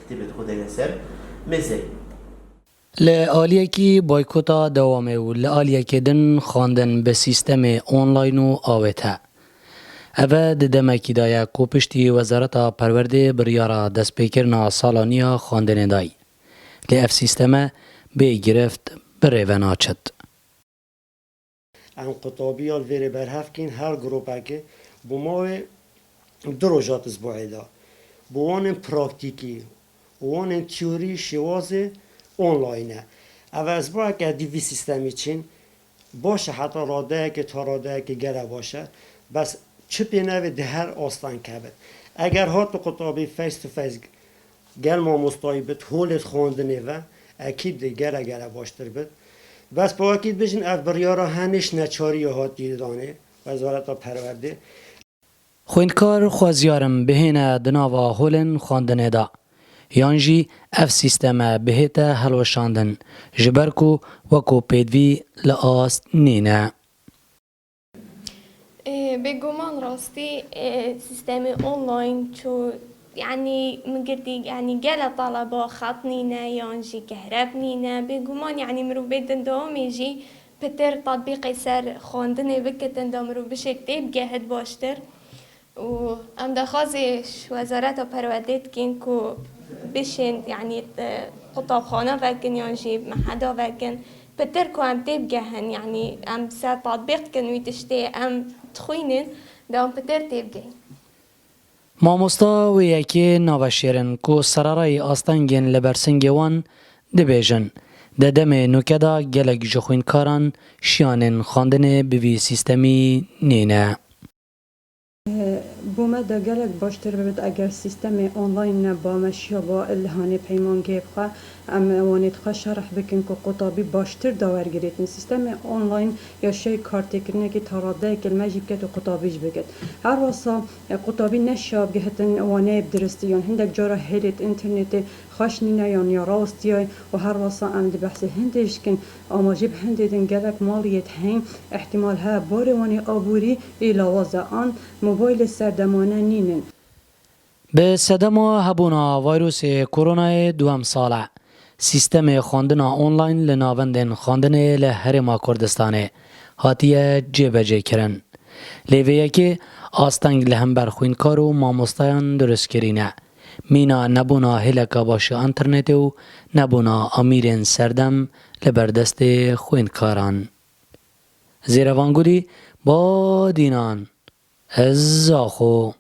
كتبت خود سر مزه لآلیه کی بایکوتا دوامه و لآلیه که دن خواندن به سیستم آنلاین و آوته. اوه دمکی دای کو پشتی وزارت پرورده بریارا دست پیکرنا سالانیا خواندن دای. لی اف سیستم به گرفت بره و ناچد. ام قطابیال ویره برهفکین هر گروپه که بومای دروجات اسبوعی دا بوان پراکتیکی وان تیوری شوازه آنلاینه اول اسبوع که دیوی سیستمی چین باشه حتی راده که تا راده که گره باشه بس چه پینه ده هر آستان که بید اگر هات قطابی فیس تو فیس گل ما مستایی بید هولت خواندنه و اکید گره باشتر بید بس با اکید بجین اف بریارا هنش نچاری هات دیدانه وزارت پرورده خویندکار خوازیارم بهینه دناوا هولن خواندنه دا. یانجی اف سیستم بهیت هلوشاندن جبرکو وکو پیدوی لآست نینه. به گمان راستی سیستم آنلاین چو يعني مقدي يعني جل طلبة خط نينا يانجي كهرب نينا بقمان يعني مرو بدن دوم يجي بتر تطبيق يسر خواندني بكتن دامرو بشكتيب جهد باشتر و ام دخازش وزارت پرودت کن کو بشن يعني قطاب خانه وكن يانجي محدا وكن بتر کو ام تيب جهن يعني ام سا تطبيق كن ويتشتي ام تخوينن دام بتر تيب جهن ماموستا و یکی نوشیرن کو سرارای آستانگین لبرسنگ وان دبیجن. ددم نوکدا گلک جخوین کاران شیانن خواندن بوی سیستمی نینه. بومه دا گلک باشتر ببید اگر سیستم آنلاین نبامش یا با الهانه پیمان گیب خواه ام وانید خواه شرح بکن که قطابی باشتر داور گریتن سیستم آنلاین یا شای کارتی کرنه که تاراده کلمه جیب کت و قطابیش بگید هر واسا قطابی نشاب گهتن وانه بدرستی یا هندک جارا هیلت انترنت خوش نینه یا راستی و هر واسا ام دی بحث هندش کن اما جیب هندیدن گلک مالیت هین احتمال ها بار وانه آبوری ایلاوازه آن موبایل سردمانه نینن. به صدم هبونا ویروس کرونا دوام ساله سیستم خواندن آنلاین لناوندن خواندن لهرما کردستانه هاتیه جبجه کرن. لیویه که آستنگ لهم برخوینکار و ماموستایان درست کرینه. مینا نبونا هلکا باشه انترنت و نبونا امیرین سردم لبردست خوینکاران. زیروانگولی با دینان از آخو